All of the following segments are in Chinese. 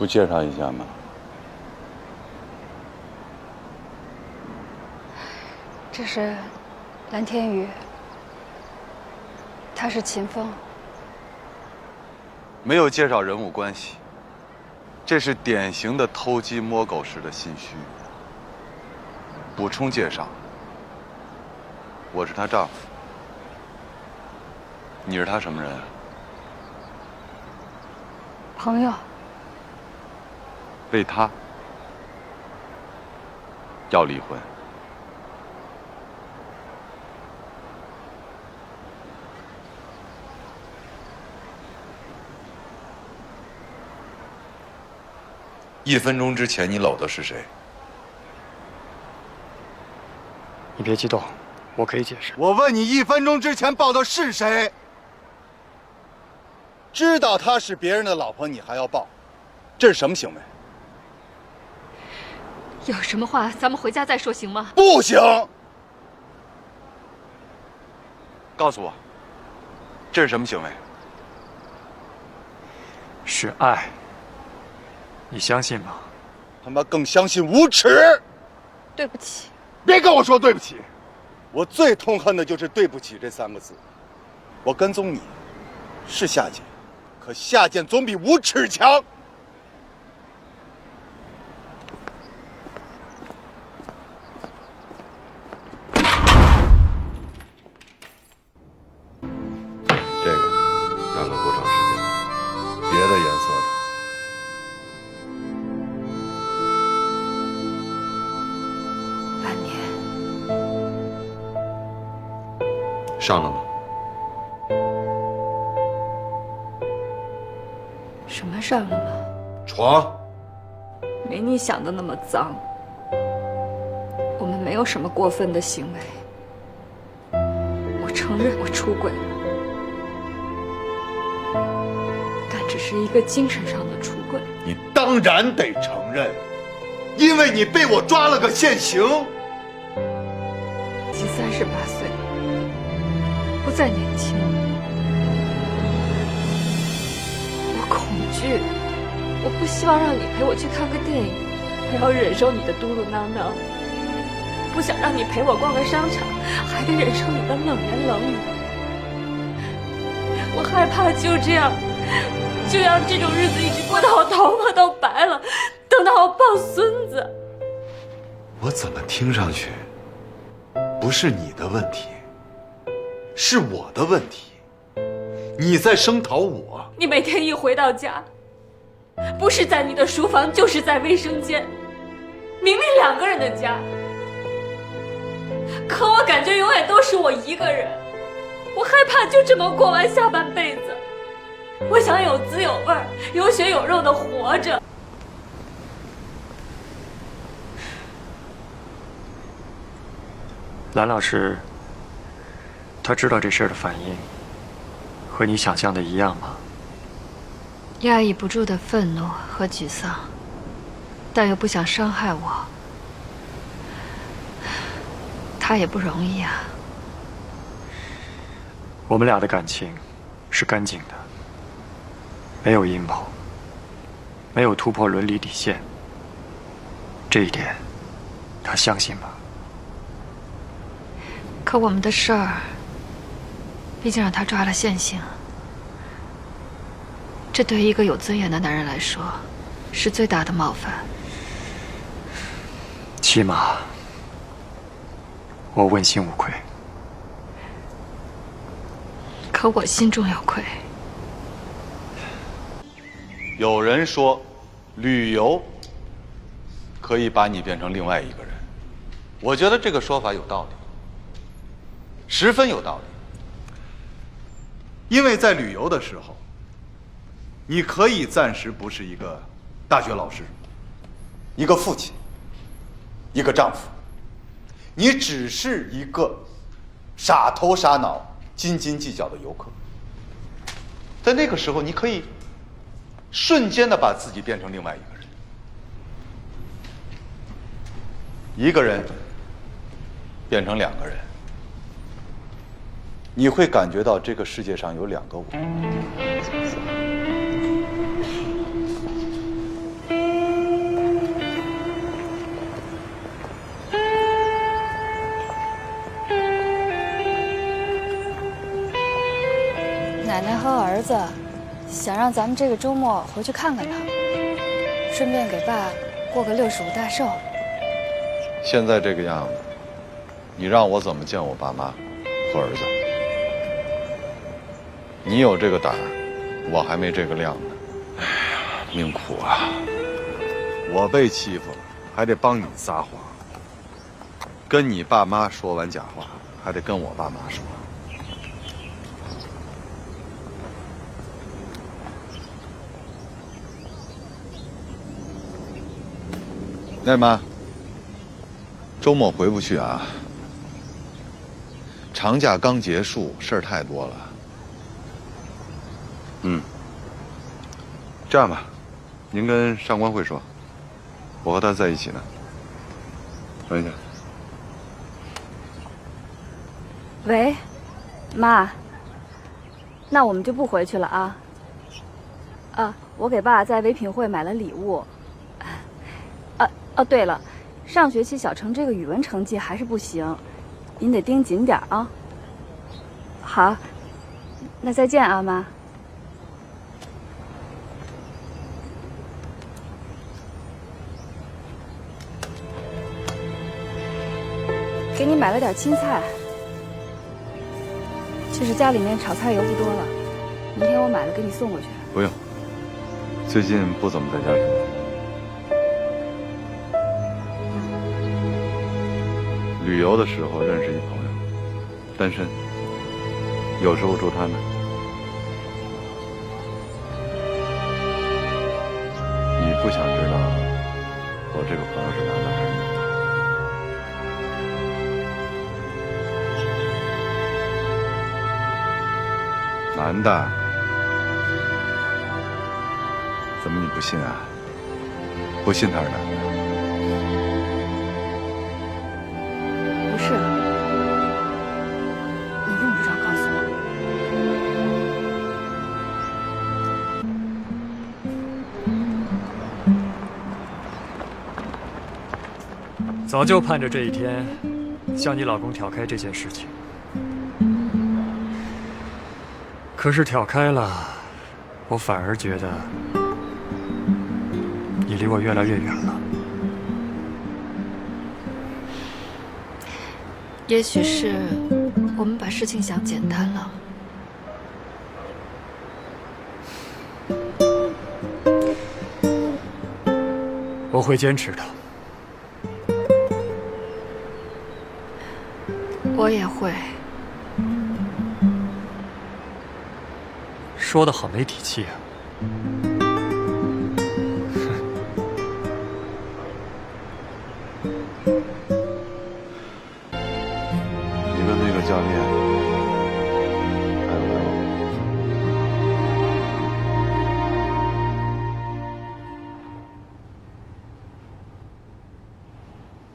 不介绍一下吗？这是蓝天宇，他是秦风。没有介绍人物关系，这是典型的偷鸡摸狗式的心虚。补充介绍，我是她丈夫。你是她什么人啊？朋友。为她要离婚。1分钟之前你搂的是谁？你别激动，我可以解释。我问你，1分钟之前抱的是谁？知道她是别人的老婆，你还要抱，这是什么行为？有什么话咱们回家再说，行吗？不行！告诉我，这是什么行为？是爱。你相信吗？他妈更相信无耻！对不起。别跟我说对不起，我最痛恨的就是对不起这3个字。我跟踪你，是下贱，可下贱总比无耻强。这个干了多长时间？别的颜色的。半年。上了吗？什么上了吗？床。没你想的那么脏。我们没有什么过分的行为。我承认我出轨了，但只是一个精神上的出轨。你当然得承认，因为你被我抓了个现行。已经38岁了，不再年轻。我恐惧，我不希望让你陪我去看个电影，我要忍受你的嘟嘟囔囔，不想让你陪我逛个商场，还得忍受你的冷言冷语。我害怕就这样，就让这种日子一直过到我头发都白了，等到我抱孙子。我怎么听上去不是你的问题，是我的问题？你在声讨我？你每天一回到家，不是在你的书房，就是在卫生间，明明2个人的家，可我感觉永远都是我一个人。我害怕就这么过完下半辈子，我想有滋有味儿、有血有肉的活着。蓝老师，他知道这事儿的反应和你想象的一样吗？压抑不住的愤怒和沮丧，但又不想伤害我。他也不容易啊。我们俩的感情是干净的，没有阴谋，没有突破伦理底线。这一点，他相信吗？可我们的事儿，毕竟让他抓了现行，这对于一个有尊严的男人来说，是最大的冒犯。起码，我问心无愧。可我心中有愧。有人说，旅游可以把你变成另外一个人。我觉得这个说法有道理，十分有道理。因为在旅游的时候，你可以暂时不是一个大学老师，一个父亲，一个丈夫，你只是一个傻头傻脑、斤斤计较的游客。在那个时候，你可以瞬间的把自己变成另外一个人，一个人变成2个人，你会感觉到这个世界上有2个我。年和儿子，想让咱们这个周末回去看看他，顺便给爸过个65大寿。现在这个样子，你让我怎么见我爸妈和儿子？你有这个胆儿，我还没这个量呢。哎呀，命苦啊！我被欺负了，还得帮你撒谎，跟你爸妈说完假话，还得跟我爸妈说。那妈，周末回不去啊？长假刚结束，事儿太多了。这样吧，您跟上官慧说，我和她在一起呢。等一下。喂，妈，那我们就不回去了啊。我给爸在唯品会买了礼物。对了，上学期小程这个语文成绩还是不行，您得盯紧点啊。好，那再见啊，妈。给你买了点青菜，其实家里面炒菜油不多了，明天我买了给你送过去。不用，最近不怎么在家生活。旅游的时候认识一朋友，单身，有时候住他那。你不想知道我这个朋友是男的还是女的？男的，怎么你不信啊？不信他是男的？不是，你用不着告诉我。早就盼着这一天，向你老公挑开这件事情。可是挑开了，我反而觉得你离我越来越远了。也许是我们把事情想简单了。我会坚持的。我也会。说得好没底气啊！你跟那个教练还有来往？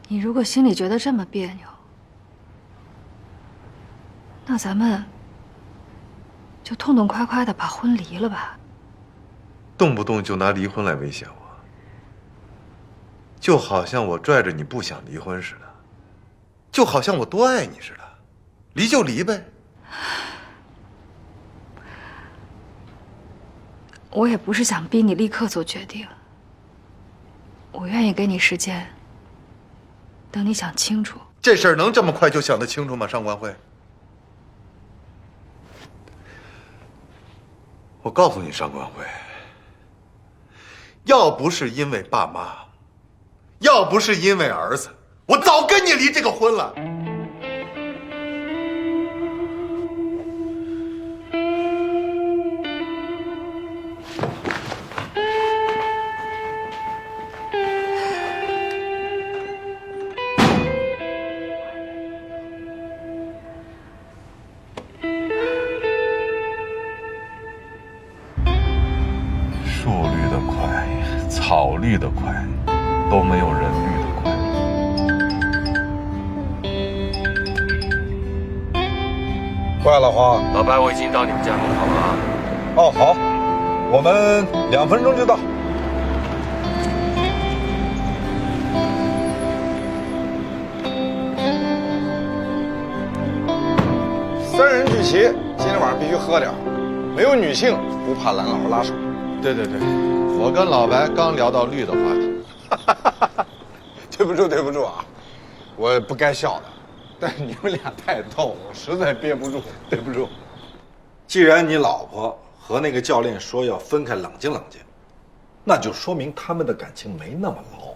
你如果心里觉得这么别扭，那咱们就痛痛快快的把婚离了吧。动不动就拿离婚来威胁我，就好像我拽着你不想离婚似的，就好像我多爱你似的，离就离呗。我也不是想逼你立刻做决定，我愿意给你时间，等你想清楚。这事儿能这么快就想得清楚吗？上官慧，我告诉你，上官慧，要不是因为爸妈，要不是因为儿子，我早跟你离这个婚了。树绿的快，草绿的快，都没有人绿的快。怪了花，老白，我已经到你们家门口了。哦，好，我们2分钟就到。3人聚齐，今天晚上必须喝点。没有女性不怕蓝老师拉手。对对对，我跟老白刚聊到绿的话题。对不住啊，我不该笑的，但是你们俩太逗，我实在憋不住，对不住。既然你老婆和那个教练说要分开冷静冷静，那就说明他们的感情没那么牢。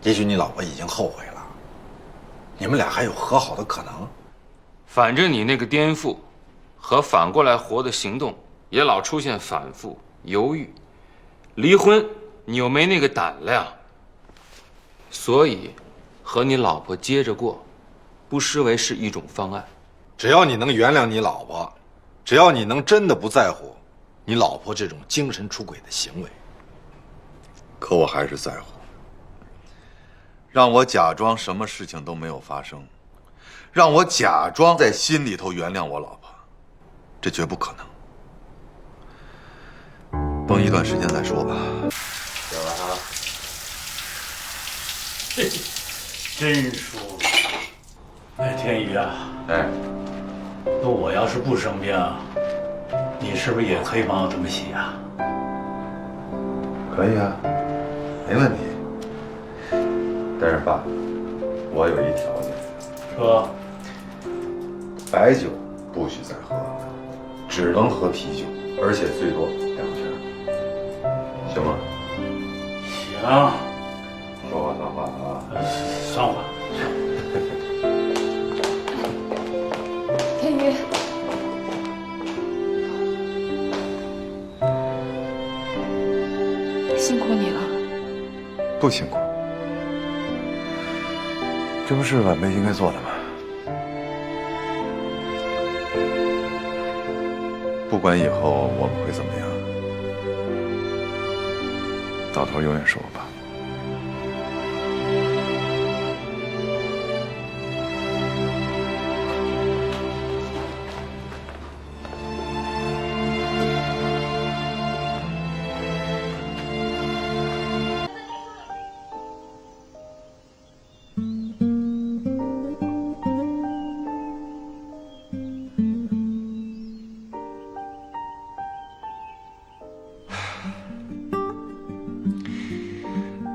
也许你老婆已经后悔了，你们俩还有和好的可能。反正你那个颠覆和反过来活的行动也老出现反复犹豫，离婚你又没那个胆量，所以和你老婆接着过，不失为是一种方案。只要你能原谅你老婆，只要你能真的不在乎你老婆这种精神出轨的行为，可我还是在乎。让我假装什么事情都没有发生，让我假装在心里头原谅我老婆，这绝不可能。绷一段时间再说吧。小王，真舒服。哎，天宇啊，哎，那我要是不生病，你是不是也可以帮我这么洗啊？可以啊，没问题。但是爸，我有一条件，说，白酒不许再喝，只能喝啤酒，而且最多2瓶，行吗？行，说话算话啊。算话。天宇，辛苦你了。不辛苦，这不是晚辈应该做的吗？不管以后我们会怎么样，到头永远是我爸。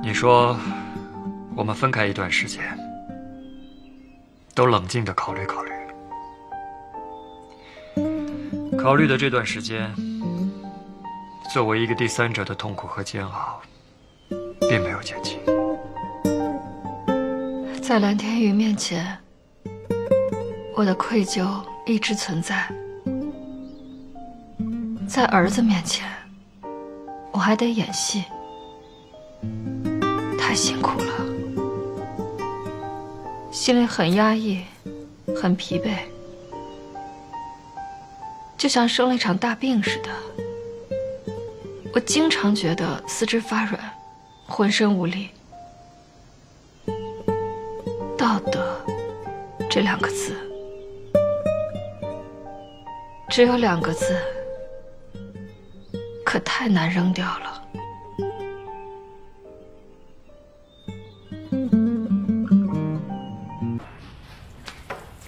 你说，我们分开一段时间，都冷静地考虑考虑。考虑的这段时间，作为一个第三者的痛苦和煎熬，并没有减轻。在蓝天宇面前，我的愧疚一直存在；在儿子面前，我还得演戏，太辛苦了，心里很压抑，很疲惫，就像生了一场大病似的。我经常觉得四肢发软，浑身无力。道德这2个字，只有2个字，可太难扔掉了。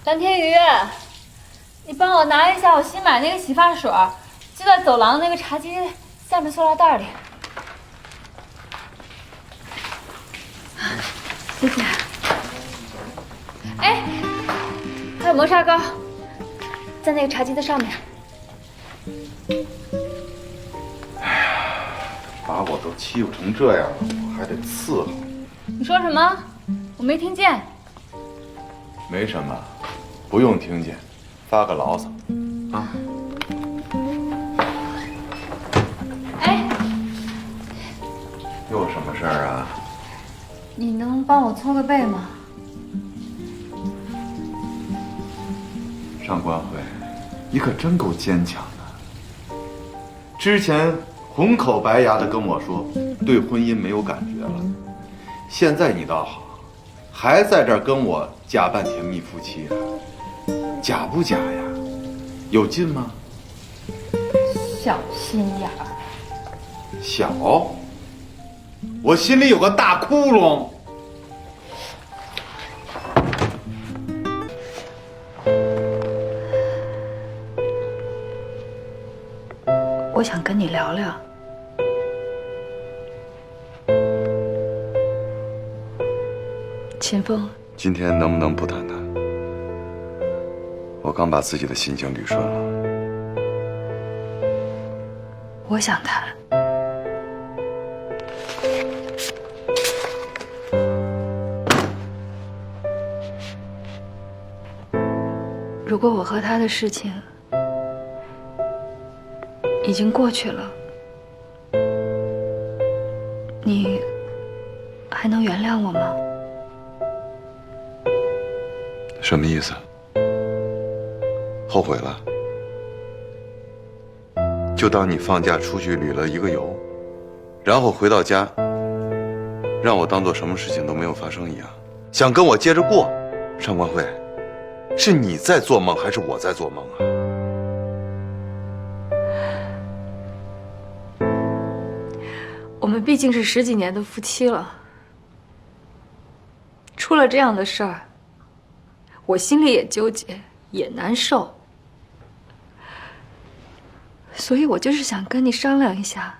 蓝天宇，你帮我拿一下我新买那个洗发水，就在走廊那个茶几下面塑料袋里。谢谢。哎，还有磨砂膏，在那个茶几的上面。把我都欺负成这样了，我还得伺候。你说什么？我没听见。没什么，不用听见，发个牢骚啊。哎，又有什么事儿啊？你能帮我搓个背吗？上官慧，你可真够坚强的。之前红口白牙的跟我说对婚姻没有感觉了，现在你倒好，还在这儿跟我假扮甜蜜夫妻啊？假不假呀？有劲吗？小心眼儿。小，我心里有个大窟窿。我想跟你聊聊。秦风，今天能不能不谈谈？我刚把自己的心情捋顺了。我想谈。如果我和他的事情已经过去了，你还能原谅我吗？什么意思？后悔了？就当你放假出去旅了一个游，然后回到家，让我当做什么事情都没有发生一样，想跟我接着过？上官慧，是你在做梦还是我在做梦啊？我们毕竟是10几年的夫妻了，出了这样的事儿，我心里也纠结，也难受。所以我就是想跟你商量一下，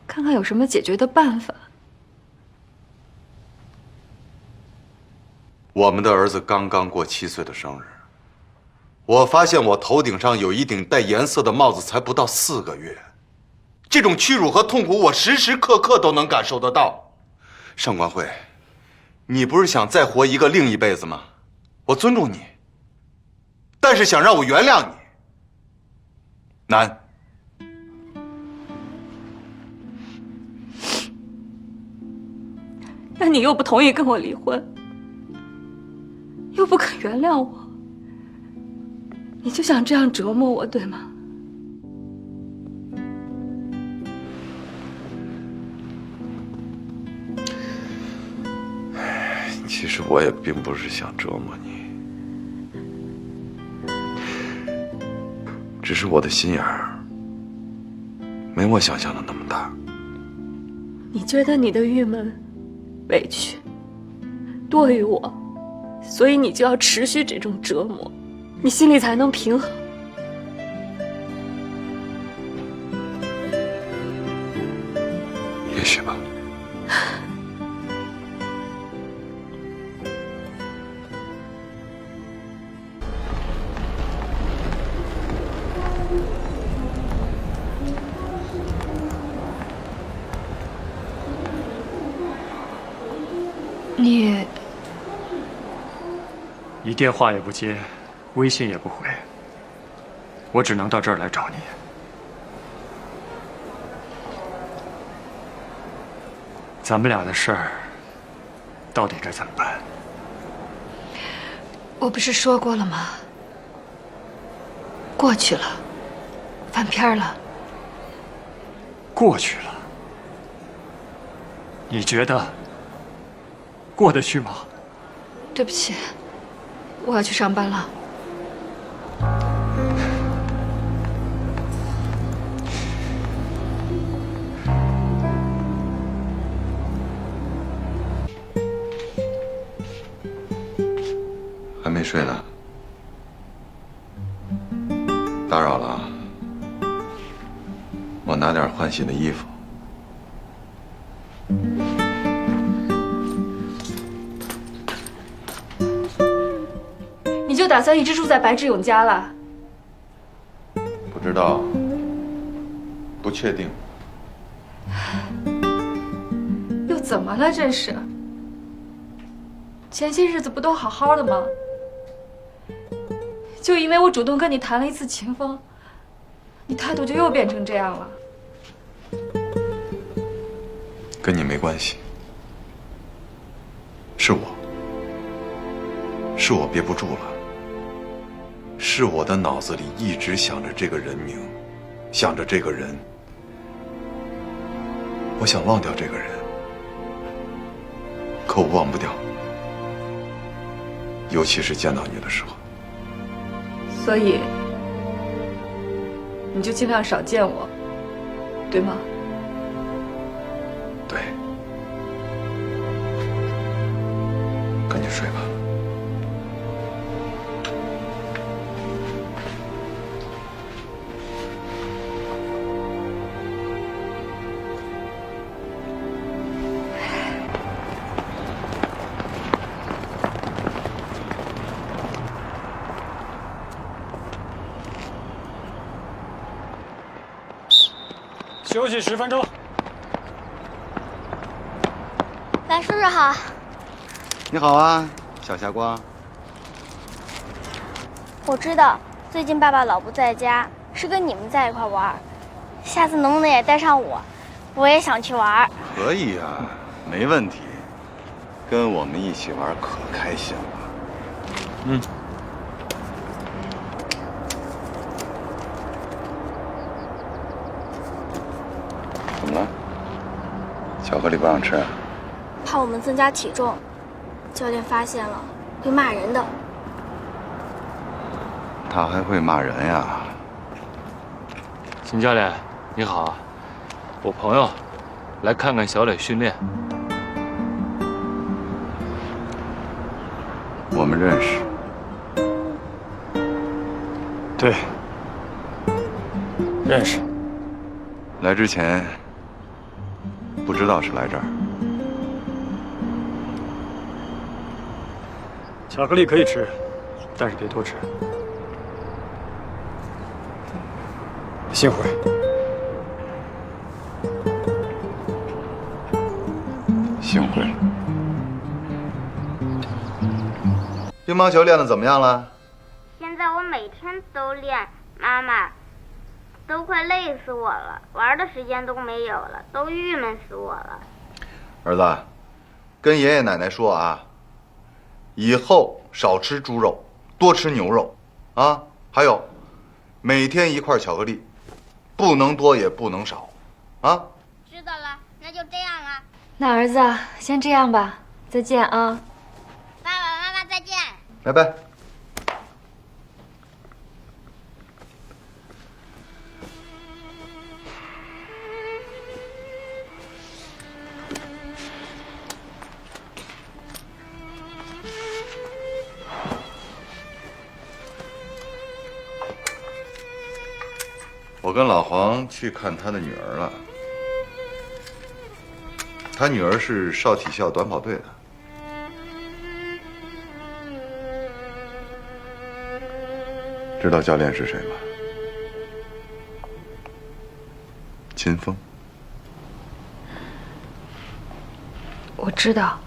看看有什么解决的办法。我们的儿子刚刚过7岁的生日，我发现我头顶上有一顶带颜色的帽子，才不到4个月。这种屈辱和痛苦，我时时刻刻都能感受得到。上官慧，你不是想再活一个另一辈子吗？我尊重你，但是想让我原谅你，难。那你又不同意跟我离婚，又不肯原谅我，你就想这样折磨我，对吗？其实我也并不是想折磨你，只是我的心眼儿没我想象的那么大。你觉得你的郁闷、委屈多于我，所以你就要持续这种折磨，你心里才能平衡。也许吧。你电话也不接，微信也不回，我只能到这儿来找你。咱们俩的事儿，到底该怎么办？我不是说过了吗？过去了，翻篇了。过去了，你觉得过得去吗？对不起，我要去上班了。还没睡呢，打扰了啊。我拿点换洗的衣服。你就打算一直住在白志勇家了？不知道，不确定。又怎么了？这是？前些日子不都好好的吗？就因为我主动跟你谈了一次情风，你态度就又变成这样了。跟你没关系，是我憋不住了，是我的脑子里一直想着这个人名，想着这个人，我想忘掉这个人，可我忘不掉，尤其是见到你的时候。所以，你就尽量少见我，对吗？对，赶紧睡吧。休息10分钟。白叔叔好。你好啊，小霞光。我知道最近爸爸老不在家，是跟你们在一块玩。下次能不能也带上我？我也想去玩。可以呀，没问题。跟我们一起玩可开心了。嗯。怎么了？巧克力不让吃啊？怕我们增加体重，教练发现了会骂人的。他还会骂人呀？秦教练，你好，我朋友来看看小磊训练。我们认识。对，认识。来之前不知道是来这儿。巧克力可以吃，但是别多吃。幸会。幸会。乒乓球练得怎么样了？现在我每天都练，妈妈，都快累死我了，玩的时间都没有了，都郁闷死我了。儿子，跟爷爷奶奶说啊，以后少吃猪肉，多吃牛肉，啊，还有，每天1块巧克力，不能多也不能少，啊。知道了，那就这样啊。那儿子先这样吧，再见啊。爸爸妈妈再见。拜拜。我跟老黄去看他的女儿了，他女儿是少体校短跑队的。知道教练是谁吗？秦风。我知道，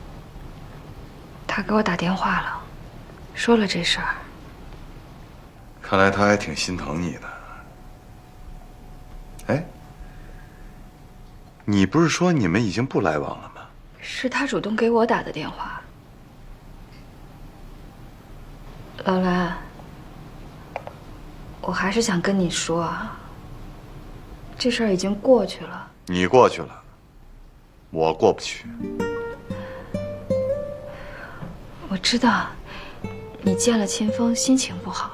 他给我打电话了，说了这事儿。看来他还挺心疼你的。哎，你不是说你们已经不来往了吗？是他主动给我打的电话。老兰，我还是想跟你说啊，这事儿已经过去了。你过去了，我过不去。我知道，你见了秦风心情不好，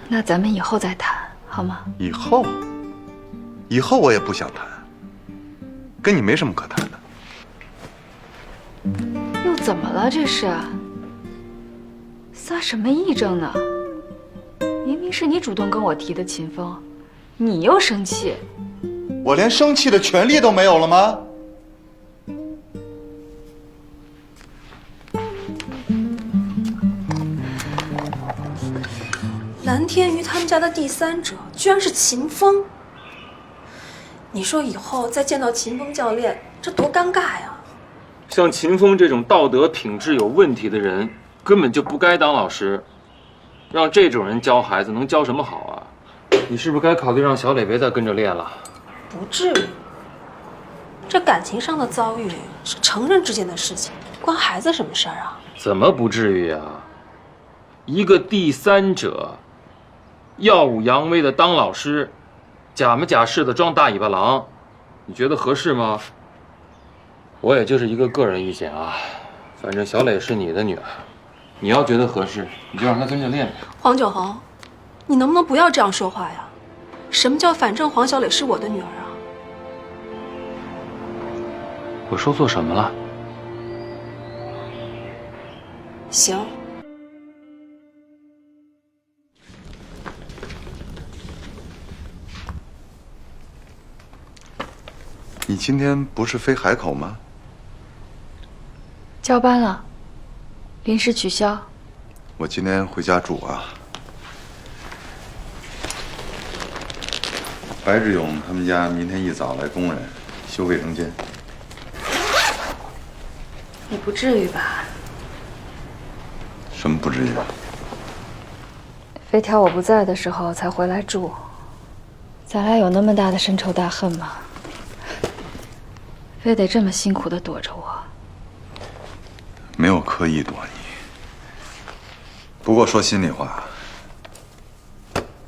那咱们以后再谈，好吗？以后我也不想谈，跟你没什么可谈的。又怎么了？这是撒什么癔症呢？明明是你主动跟我提的秦风，你又生气。我连生气的权利都没有了吗？蓝天瑜他们家的第三者居然是秦风，你说以后再见到秦风教练，这多尴尬呀！像秦风这种道德品质有问题的人，根本就不该当老师。让这种人教孩子，能教什么好啊？你是不是该考虑让小磊别再跟着练了？不至于，这感情上的遭遇是成人之间的事情，关孩子什么事儿啊？怎么不至于啊？一个第三者，耀武扬威的当老师，假模假式的装大尾巴狼，你觉得合适吗？我也就是一个个人意见啊，反正小磊是你的女儿，你要觉得合适，你就让她跟着练呗。黄九恒，你能不能不要这样说话呀？什么叫反正黄小磊是我的女儿啊？我说错什么了？行。你今天不是飞海口吗？交班了，临时取消。我今天回家住啊。白志勇他们家明天一早来工人修卫生间。也不至于吧？什么不至于？非挑我不在的时候才回来住，咱俩有那么大的深仇大恨吗？非得这么辛苦的躲着我？没有刻意躲你。不过说心里话，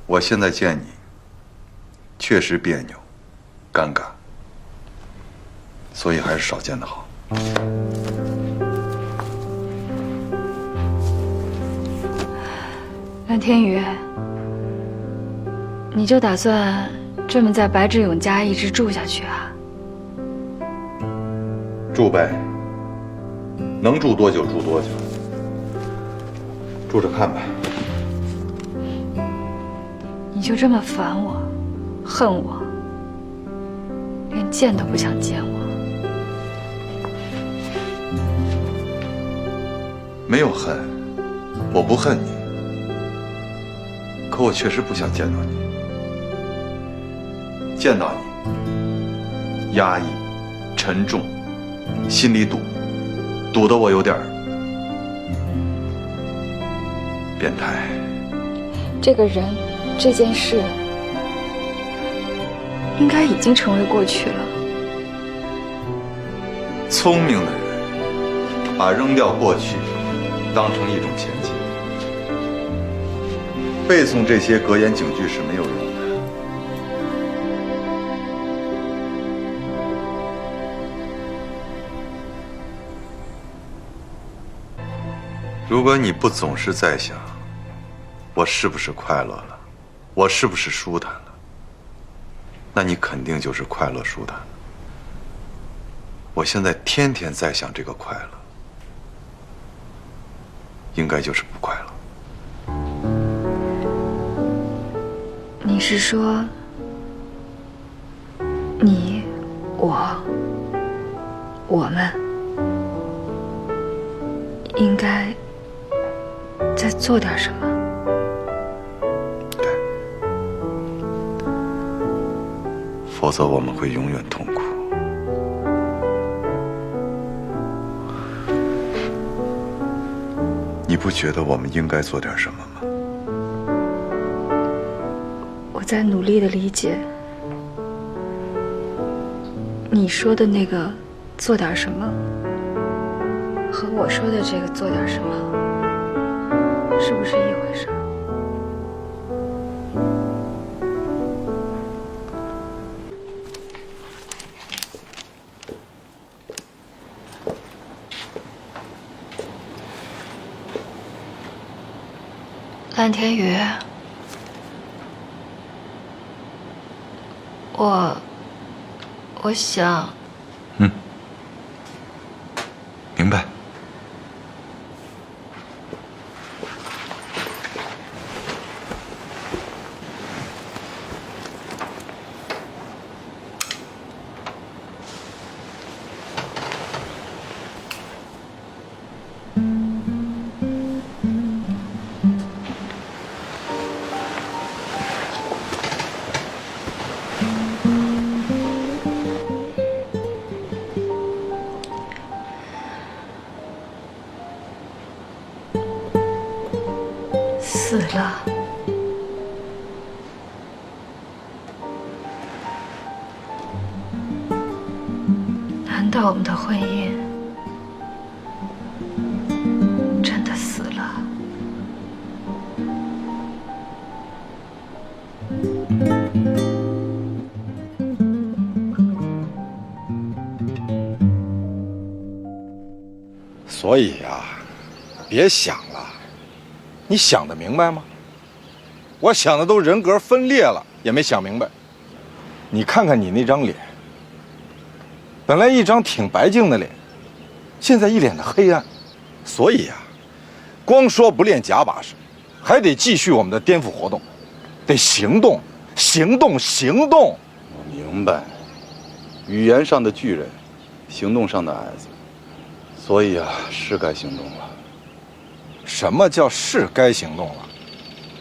我现在见你，确实别扭、尴尬，所以还是少见的好。蓝天宇，你就打算这么在白志勇家一直住下去啊？住呗，能住多久住多久，住着看呗。你就这么烦我、恨我，连见都不想见我？没有恨，我不恨你，可我确实不想见到你。见到你，压抑、沉重，心里堵得我有点变态。这个人，这件事，应该已经成为过去了。聪明的人把扔掉过去当成一种前进，背诵这些格言警句是没有用的。如果你不总是在想我是不是快乐了，我是不是舒坦了，那你肯定就是快乐舒坦了。我现在天天在想这个快乐，应该就是不快乐。你是说，你、我们应该再做点什么？对，否则我们会永远痛苦。你不觉得我们应该做点什么吗？我在努力的理解你说的那个做点什么，和我说的这个做点什么，是不是一回事？蓝天宇，我想，明白。死了。难道我们的婚姻真的死了？所以呀，别想了。你想得明白吗？我想的都人格分裂了，也没想明白。你看看你那张脸，本来一张挺白净的脸，现在一脸的黑暗。所以呀，光说不练假把式，还得继续我们的颠覆活动，得行动，行动，行动。我明白，语言上的巨人，行动上的矮子，所以啊，是该行动了。什么叫是该行动了？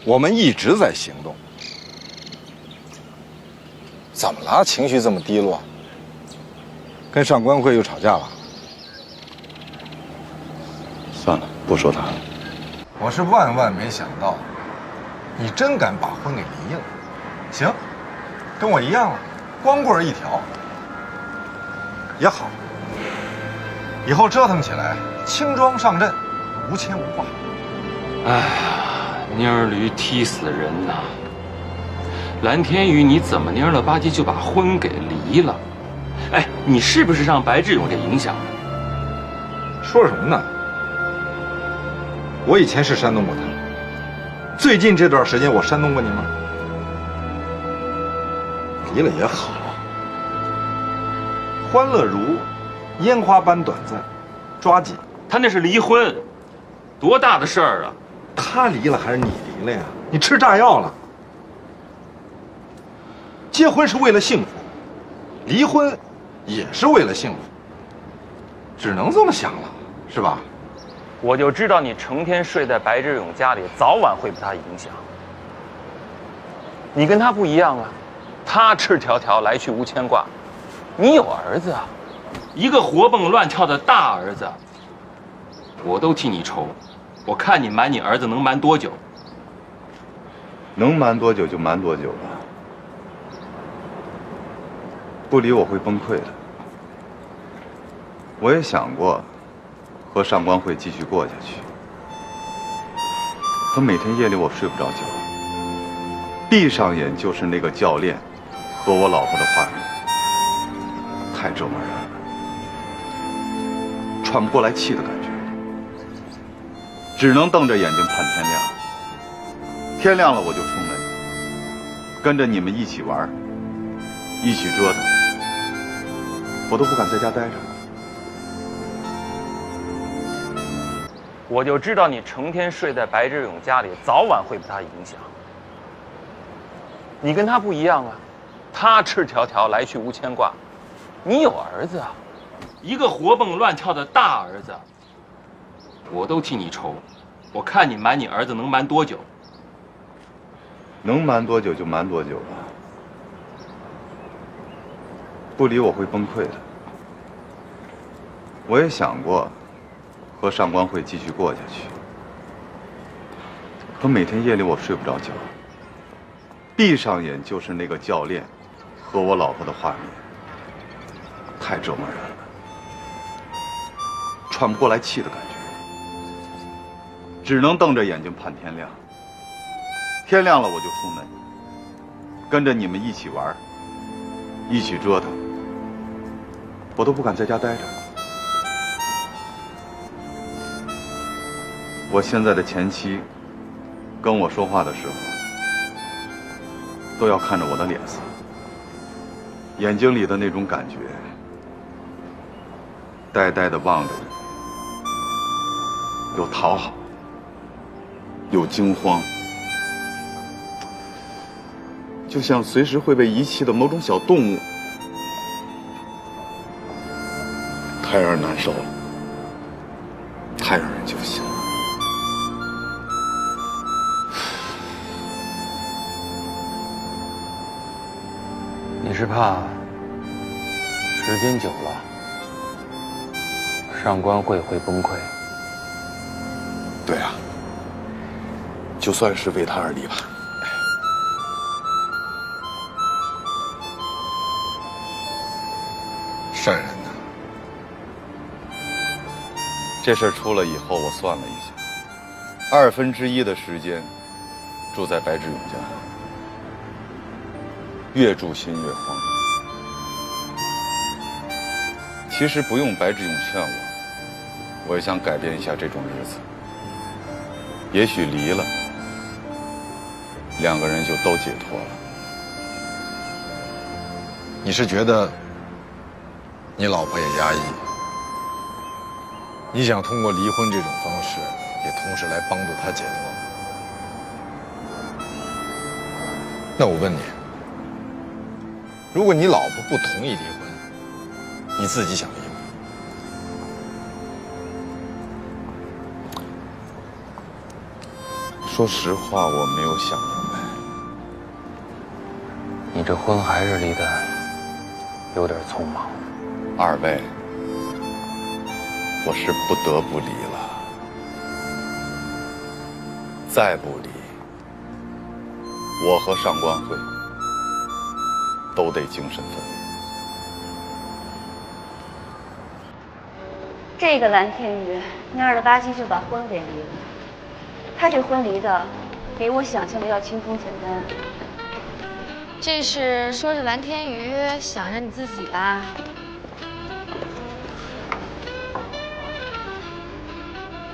我们一直在行动。怎么了？情绪这么低落？跟上官慧又吵架了？算了，不说他了。我是万万没想到，你真敢把婚给离了。行，跟我一样了，光棍一条。也好，以后折腾起来轻装上阵，无牵无挂。哎呀，蔫儿驴踢死人呐！蓝天宇，你怎么蔫了吧唧就把婚给离了？哎，你是不是让白志勇给影响了？说什么呢？我以前是煽动过他，最近这段时间我煽动过你吗？离了也好，欢乐如烟花般短暂，抓紧。他那是离婚，多大的事儿啊！他离了还是你离了呀？你吃炸药了。结婚是为了幸福，离婚也是为了幸福，只能这么想了，是吧？我就知道你成天睡在白志勇家里，早晚会被他影响。你跟他不一样啊，他赤条条来去无牵挂，你有儿子啊，一个活蹦乱跳的大儿子，我都替你愁。我看你瞒你儿子能瞒多久？能瞒多久就瞒多久吧。不离我会崩溃的。我也想过和上官慧继续过下去，可每天夜里我睡不着觉，闭上眼就是那个教练和我老婆的画面，太折磨人了，喘不过来气的感觉，只能瞪着眼睛盼天亮。天亮了我就出门，跟着你们一起玩，一起折腾，我都不敢在家待着。我就知道你成天睡在白志勇家里，早晚会被他影响。你跟他不一样啊，他赤条条来去无牵挂，你有儿子啊，一个活蹦乱跳的大儿子，我都替你愁。我看你瞒你儿子能瞒多久？能瞒多久就瞒多久吧。不离我会崩溃的。我也想过和上官慧继续过下去，可每天夜里我睡不着觉，闭上眼就是那个教练和我老婆的画面，太折磨人了，喘不过来气的感觉，只能瞪着眼睛盼天亮。天亮了我就出门，跟着你们一起玩，一起折腾，我都不敢在家待着。我现在的前妻跟我说话的时候，都要看着我的脸色，眼睛里的那种感觉，呆呆地望着你，有讨好，有惊慌，就像随时会被遗弃的某种小动物，太让人难受了，太让人揪心了。你是怕时间久了，上官慧会崩溃？对啊，就算是为他而离吧。瘆人呐！这事儿出了以后，我算了一下，1/2的时间住在白志勇家，越住心越慌。其实不用白志勇劝我也想改变一下这种日子。也许离了，2个人就都解脱了。你是觉得你老婆也压抑，你想通过离婚这种方式，也同时来帮助她解脱？那我问你，如果你老婆不同意离婚，你自己想离吗？说实话，我没有想明白。你这婚还是离得有点匆忙。二位，我是不得不离了。再不离，我和上官慧都得精神分裂。这个蓝天宇蔫儿了吧唧就把婚给离了，他这婚离的比我想象的要轻松简单。这是说着蓝天宇想着你自己吧？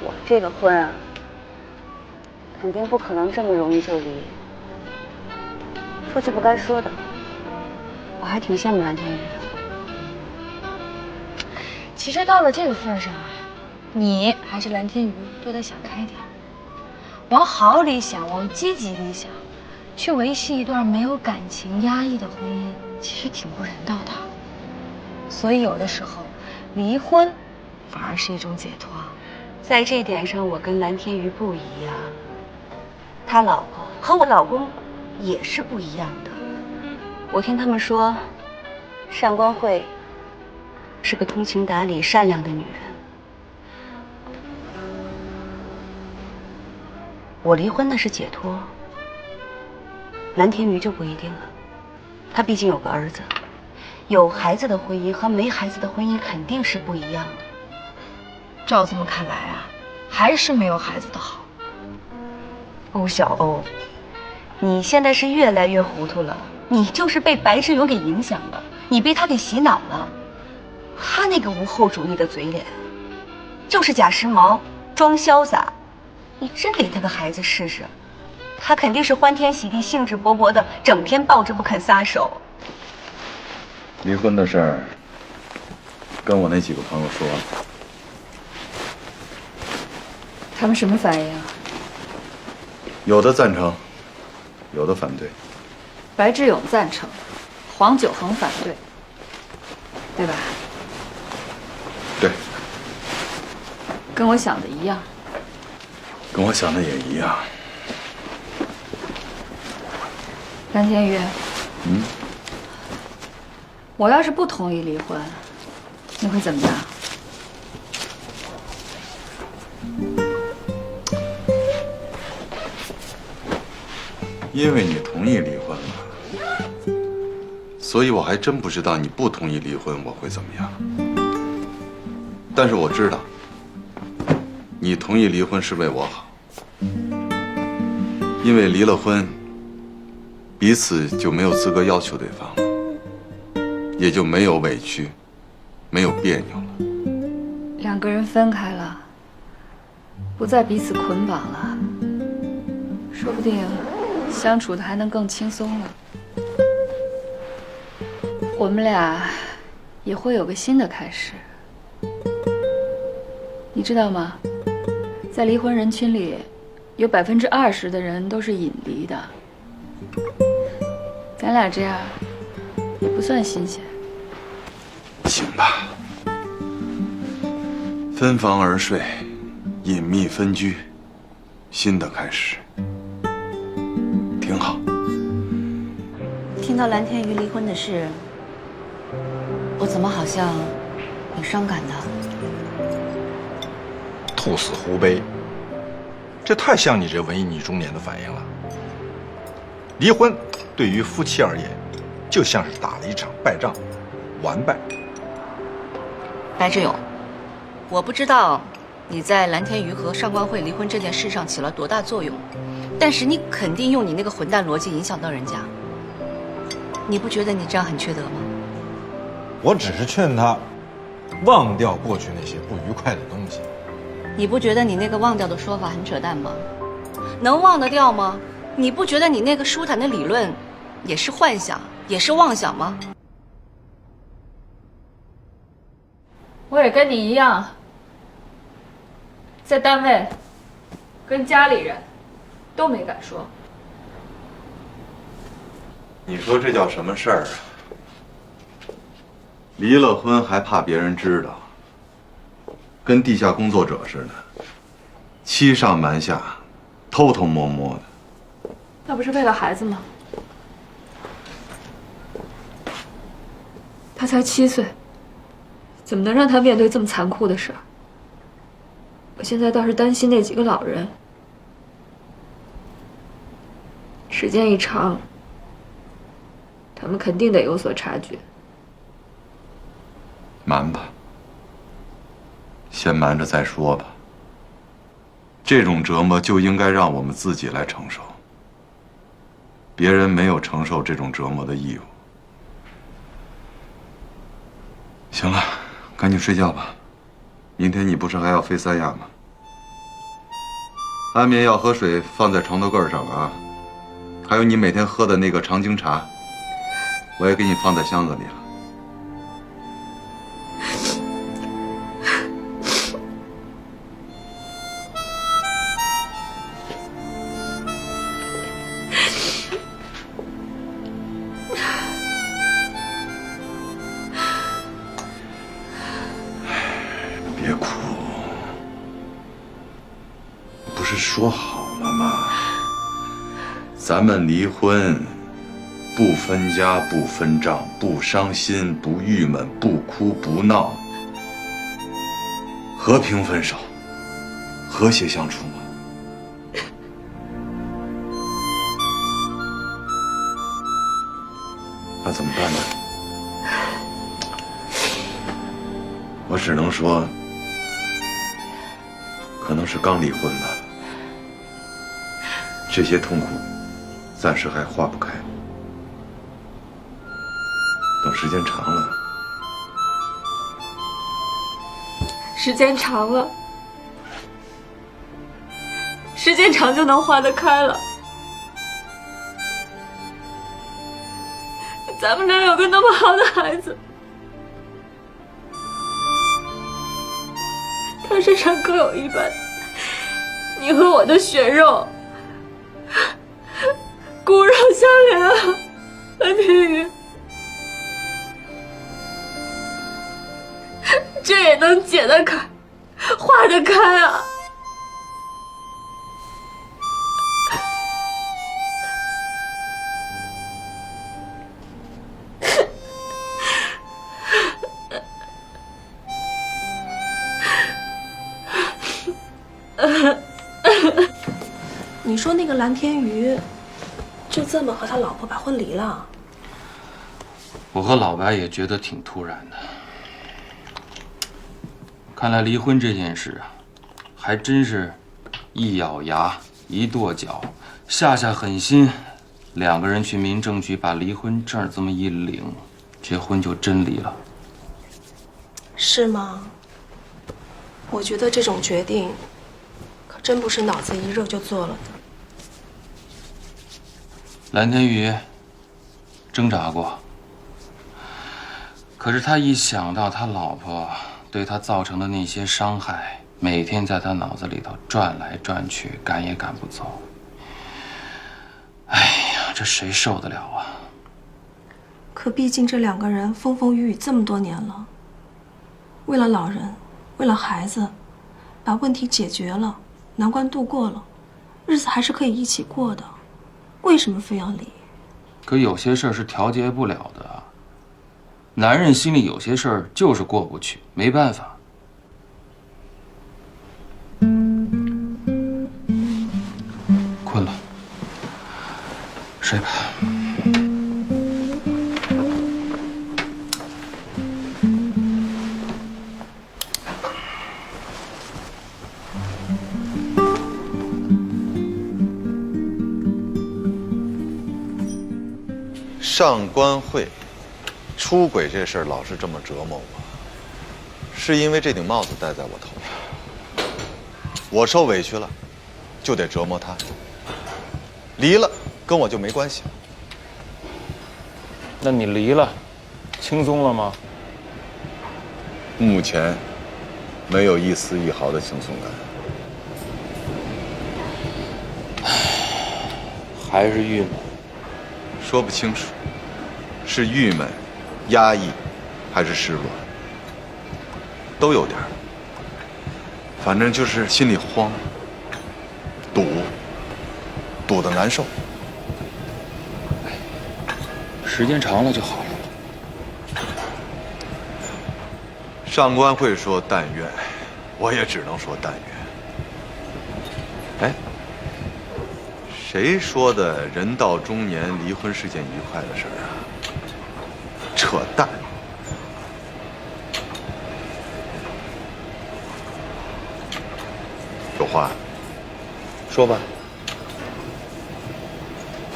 我这个婚啊，肯定不可能这么容易就离。说句不该说的，我还挺羡慕蓝天宇的。其实到了这个份上啊，你还是蓝天宇都得想开点，往好里想，往积极里想，去维系一段没有感情压抑的婚姻，其实挺不人道的。所以有的时候，离婚反而是一种解脱。在这点上，我跟蓝天宇不一样，他老婆和我老公也是不一样的。我听他们说，上官慧是个通情达理、善良的女人。我离婚那是解脱，蓝天宇就不一定了。他毕竟有个儿子，有孩子的婚姻和没孩子的婚姻肯定是不一样的。照这么看来啊，还是没有孩子的好。欧小欧，你现在是越来越糊涂了，你就是被白志勇给影响了，你被他给洗脑了。他那个无后主义的嘴脸，就是假时髦，装潇洒。你真给他个孩子试试，他肯定是欢天喜地、兴致勃勃的，整天抱着不肯撒手。离婚的事儿，跟我那几个朋友说了。他们什么反应啊？有的赞成，有的反对。白志勇赞成，黄九恒反对，对吧？对，跟我想的一样。跟我想的也一样。蓝天宇，嗯，我要是不同意离婚，你会怎么样？因为你同意离婚了，所以我还真不知道你不同意离婚我会怎么样。但是我知道，你同意离婚是为我好，因为离了婚，彼此就没有资格要求对方了，也就没有委屈，没有别扭了。两个人分开了，不再彼此捆绑了，说不定相处的还能更轻松了。我们俩也会有个新的开始，你知道吗？在离婚人群里，有20%的人都是隐离的。咱俩这样也不算新鲜。行吧，分房而睡，隐秘分居，新的开始，挺好。听到蓝天宇离婚的事，我怎么好像挺伤感的？兔死狐悲，这太像你这文艺女中年的反应了。离婚对于夫妻而言，就像是打了一场败仗，完败。白志勇，我不知道你在蓝天宇和上官慧离婚这件事上起了多大作用，但是你肯定用你那个混蛋逻辑影响到人家。你不觉得你这样很缺德吗？我只是劝他忘掉过去那些不愉快的东西。你不觉得你那个忘掉的说法很扯淡吗？能忘得掉吗？你不觉得你那个舒坦的理论也是幻想，也是妄想吗？我也跟你一样，在单位跟家里人都没敢说。你说这叫什么事儿啊？离了婚还怕别人知道，跟地下工作者似的，欺上瞒下，偷偷摸摸的。那不是为了孩子吗？他才7岁，怎么能让他面对这么残酷的事儿？我现在倒是担心那几个老人，时间一长，他们肯定得有所察觉。瞒吧，先瞒着再说吧。这种折磨就应该让我们自己来承受，别人没有承受这种折磨的义务。行了，赶紧睡觉吧，明天你不是还要飞3亚吗？安眠药和水放在床头柜上啊，还有你每天喝的那个长青茶，我也给你放在箱子里了。别哭，不是说好了吗？咱们离婚，不分家不分账，不伤心不郁闷，不哭不闹，和平分手，和谐相处吗？那怎么办呢？我只能说，可能是刚离婚吧，这些痛苦暂时还化不开，等时间长了，时间长了，时间长就能化得开了。咱们俩有个那么好的孩子，他身上各有一半，你和我的血肉，骨肉相连啊，蓝天宇，这也能解得开，化得开啊。你说那个蓝天瑜，就这么和他老婆把婚离了？我和老白也觉得挺突然的。看来离婚这件事啊，还真是一咬牙一跺脚，下狠心，2个人去民政局把离婚证这么一领，这婚就真离了。是吗？我觉得这种决定，可真不是脑子一热就做了的。蓝天宇挣扎过，可是他一想到他老婆对他造成的那些伤害，每天在他脑子里头转来转去，赶也赶不走。哎呀，这谁受得了啊？可毕竟这2个人风风雨雨这么多年了，为了老人，为了孩子，把问题解决了，难关度过了，日子还是可以一起过的，为什么非要离？可有些事儿是调节不了的啊。男人心里有些事儿就是过不去，没办法。困了，睡吧。上官慧出轨这事儿老是这么折磨我，是因为这顶帽子戴在我头上，我受委屈了，就得折磨他。离了跟我就没关系了。那你离了，轻松了吗？目前没有一丝一毫的轻松感，还是郁闷，说不清楚，是郁闷、压抑，还是失落，都有点儿。反正就是心里慌，堵得难受。时间长了就好了。上官会说但愿，我也只能说但愿。哎，谁说的人到中年离婚是件愉快的事儿啊？扯淡！有话说吧。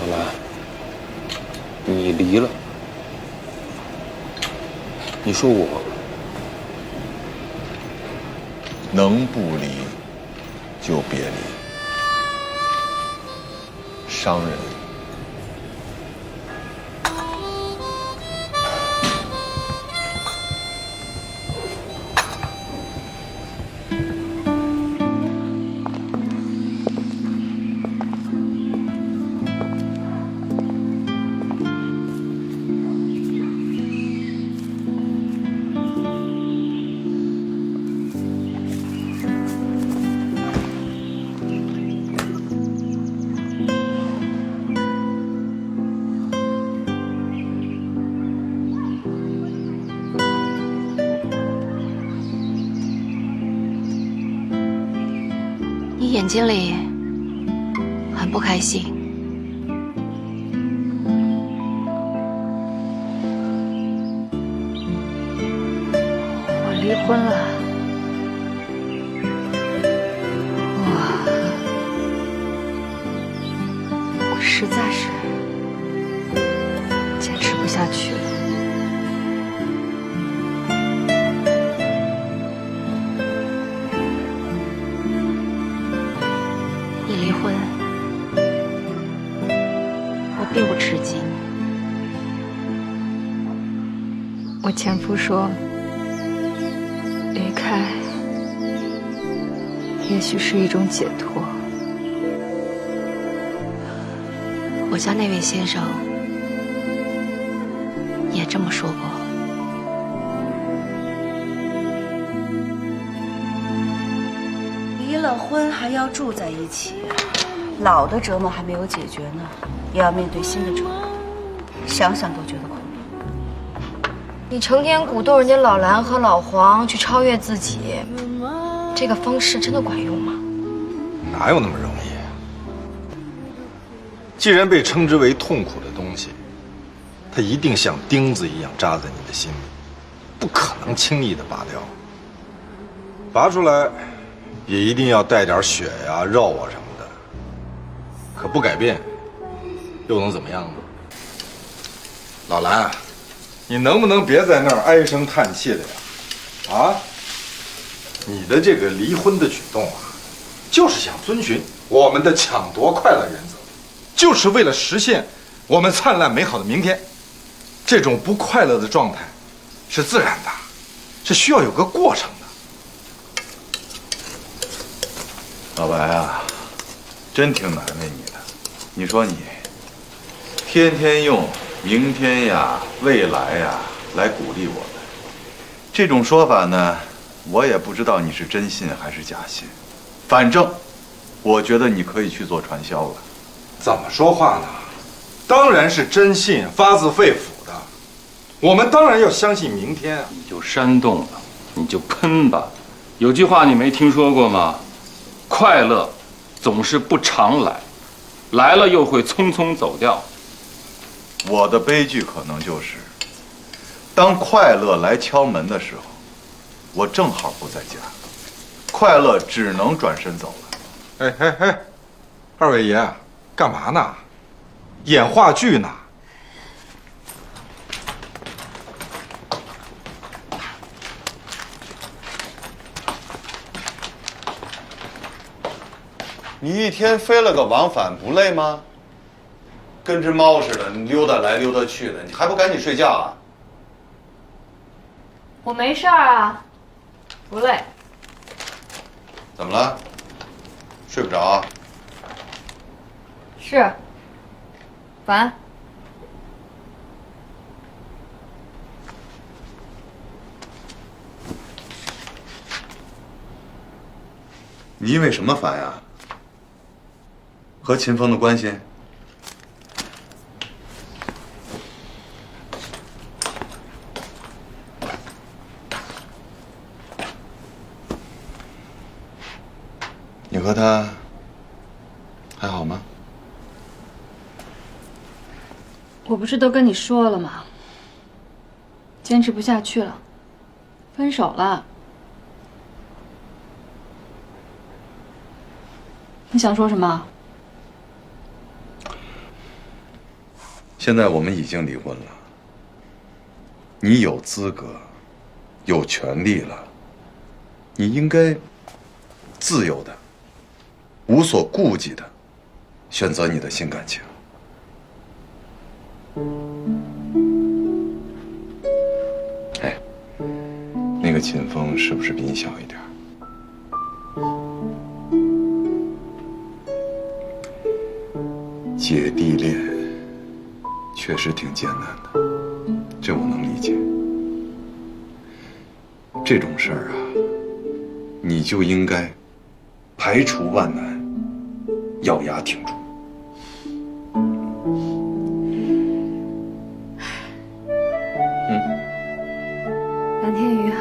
老兰，你离了，你说我能不离就别离，伤人。你眼睛里很不开心。我离婚了，我实在是坚持不下去了。离婚，我并不吃惊。我前夫说，离开也许是一种解脱。我家那位先生也这么说过。离了婚还要住在一起，老的折磨还没有解决呢，也要面对新的折磨，想想都觉得恐怖。你成天鼓动人家老兰和老黄去超越自己，这个方式真的管用吗？哪有那么容易？既然被称之为痛苦的东西，它一定像钉子一样扎在你的心里，不可能轻易的拔掉。拔出来，也一定要带点血呀、肉啊什么的。可不改变，又能怎么样呢？老兰，你能不能别在那儿唉声叹气的呀？啊，你的这个离婚的举动啊，就是想遵循我们的抢夺快乐原则，就是为了实现我们灿烂美好的明天。这种不快乐的状态是自然的，是需要有个过程的。老白啊，真挺难为你的。你说你天天用明天呀、未来呀来鼓励我们，这种说法呢，我也不知道你是真信还是假信。反正我觉得你可以去做传销了。怎么说话呢？当然是真信，发自肺腑的。我们当然要相信明天啊！你就煽动了，你就喷吧。有句话你没听说过吗？快乐总是不常来，来了又会匆匆走掉。我的悲剧可能就是，当快乐来敲门的时候，我正好不在家，快乐只能转身走了。哎哎哎，二位爷，干嘛呢？演话剧呢？你一天飞了个往返，不累吗？跟只猫似的，你溜达来溜达去的，你还不赶紧睡觉啊？我没事儿啊，不累。怎么了？睡不着啊？是，烦。你因为什么烦呀？和秦风的关系？和他还好吗？我不是都跟你说了吗？坚持不下去了，分手了。你想说什么？现在我们已经离婚了，你有资格、有权利了，你应该自由的、无所顾忌的选择你的新感情。哎，那个秦风是不是比你小一点？姐弟恋确实挺艰难的，这我能理解。这种事儿啊，你就应该排除万难，咬牙挺住。蓝天宇啊，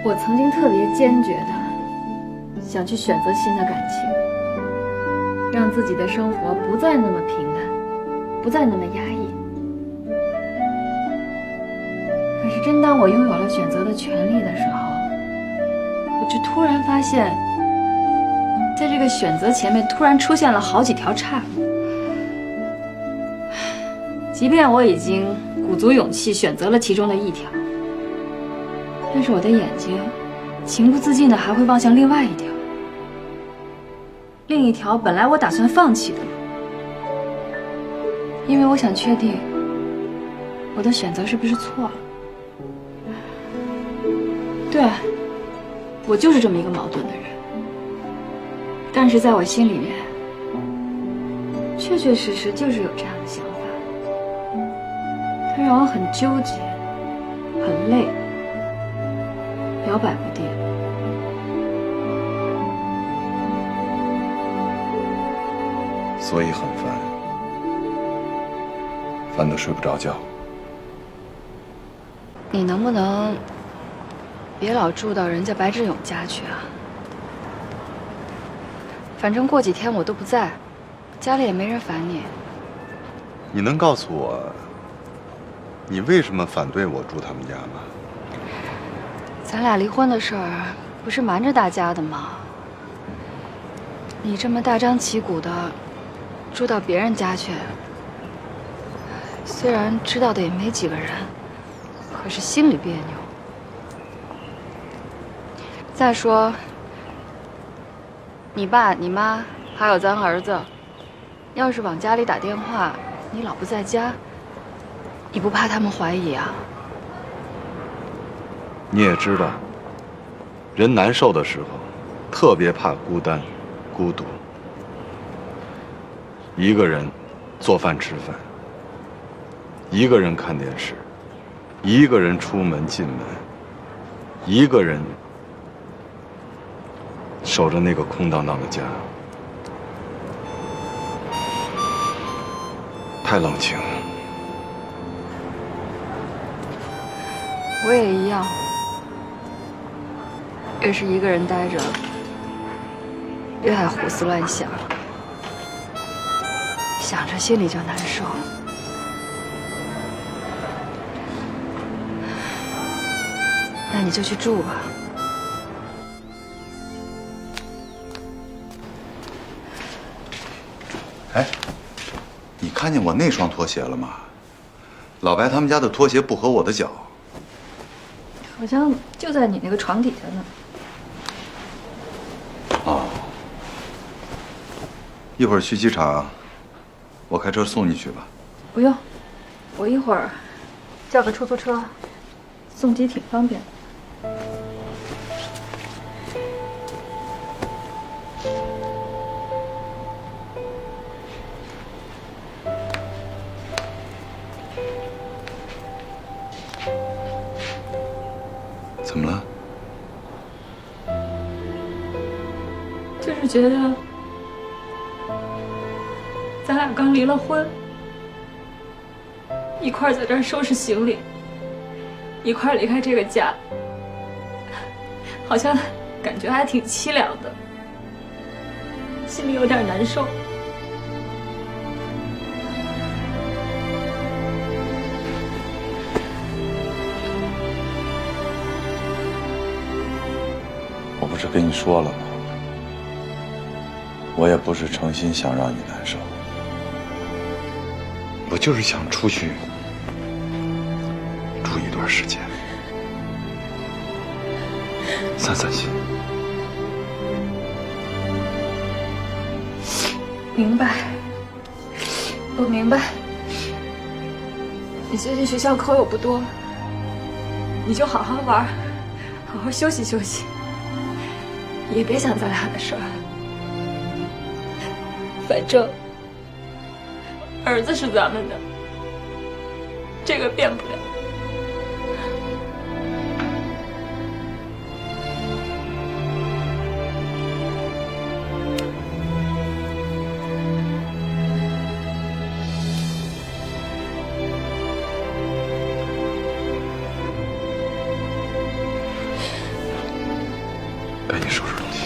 我曾经特别坚决的想去选择新的感情，让自己的生活不再那么平淡，不再那么压抑。可是真当我拥有了选择的权利的时候，我就突然发现，在这个选择前面突然出现了好几条岔路。即便我已经鼓足勇气选择了其中的一条，但是我的眼睛情不自禁的还会望向另外一条，另一条本来我打算放弃的路，因为我想确定我的选择是不是错了。对，我就是这么一个矛盾的人，但是在我心里面，确确实实就是有这样的想法，它让我很纠结，很累，摇摆不定。所以很烦，烦得睡不着觉。你能不能别老住到人家白志勇家去啊？反正过几天我都不在，家里也没人烦你。你能告诉我，你为什么反对我住他们家吗？咱俩离婚的事儿不是瞒着大家的吗？你这么大张旗鼓的住到别人家去，虽然知道的也没几个人，可是心里别扭。再说，你爸、你妈还有咱儿子，要是往家里打电话，你老不在家，你不怕他们怀疑啊？你也知道，人难受的时候，特别怕孤单、孤独。一个人做饭吃饭，一个人看电视，一个人出门进门，一个人守着那个空荡荡的家，太冷清。我也一样，越是一个人待着，越爱胡思乱想，想着心里就难受。那你就去住吧。哎，你看见我那双拖鞋了吗？老白他们家的拖鞋不合我的脚。好像就在你那个床底下呢。哦，一会儿去机场，我开车送你去吧。不用，我一会儿叫个出租车，送机挺方便的。怎么了？就是觉得咱俩刚离了婚，一块儿在这儿收拾行李，一块儿离开这个家，好像感觉还挺凄凉的，心里有点难受。我不是跟你说了吗？我也不是诚心想让你难受，我就是想出去住一段时间，散散心。明白，我明白。你最近学校课又不多，你就好好玩，好好休息休息，也别想咱俩的事儿。反正儿子是咱们的，这个变不了。赶紧收拾东西。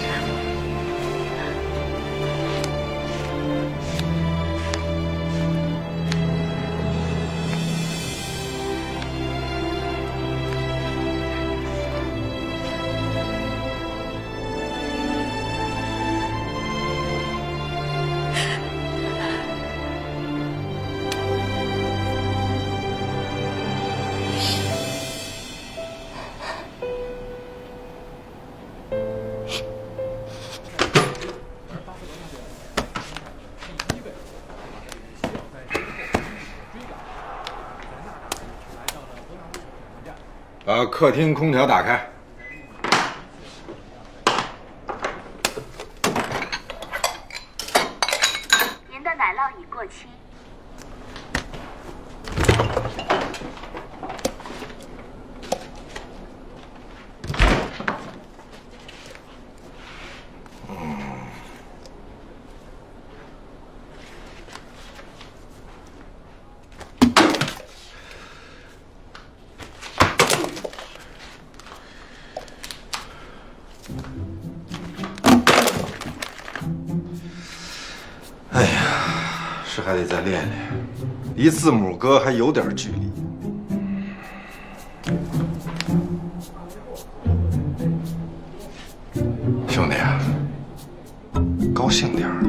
把客厅空调打开。您的奶酪已过期。哎呀，是还得再练练，离字母哥还有点距离。兄弟啊，高兴点儿，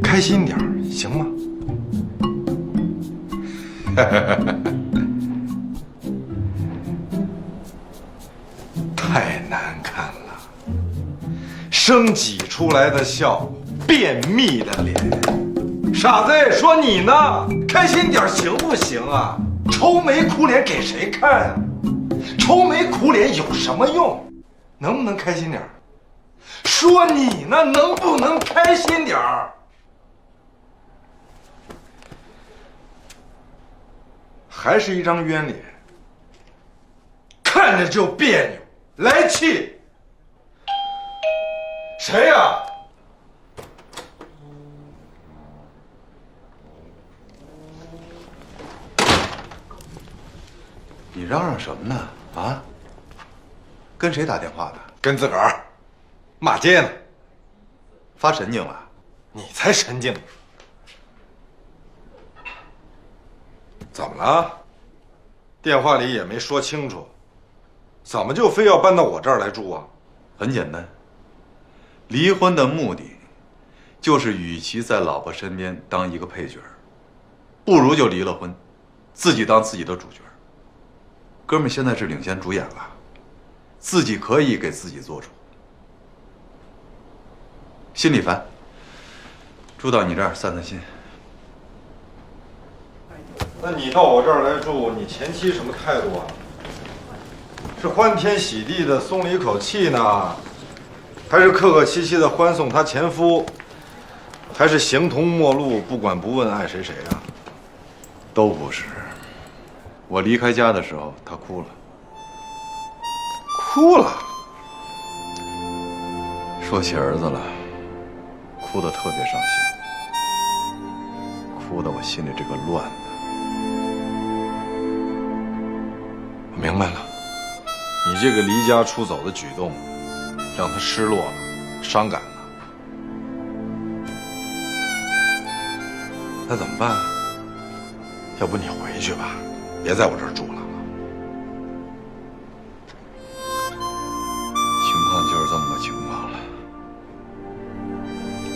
开心点儿，行吗？太难看了，生挤出来的笑，便秘的脸。傻子，说你呢？开心点行不行啊？愁眉苦脸给谁看啊？愁眉苦脸有什么用？能不能开心点？说你呢，能不能开心点儿？还是一张冤脸，看着就别扭，来气。谁呀？你嚷嚷什么呢？啊？跟谁打电话呢？跟自个儿骂街呢。发神经了？你才神经！怎么了？电话里也没说清楚，怎么就非要搬到我这儿来住啊？很简单，离婚的目的就是与其在老婆身边当一个配角，不如就离了婚，自己当自己的主角。哥们现在是领衔主演了，自己可以给自己做主。心里烦，住到你这儿散散心。那你到我这儿来住，你前妻什么态度啊？是欢天喜地的松了一口气呢，还是客客气气的欢送她前夫，还是形同陌路，不管不问爱谁谁啊？都不是。我离开家的时候，她哭了。哭了？说起儿子了，哭得特别伤心，哭得我心里这个乱呢。我明白了，你这个离家出走的举动，让他失落了，伤感了。那怎么办？要不你回去吧，别在我这儿住了。情况就是这么个情况了，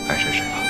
爱谁谁吧。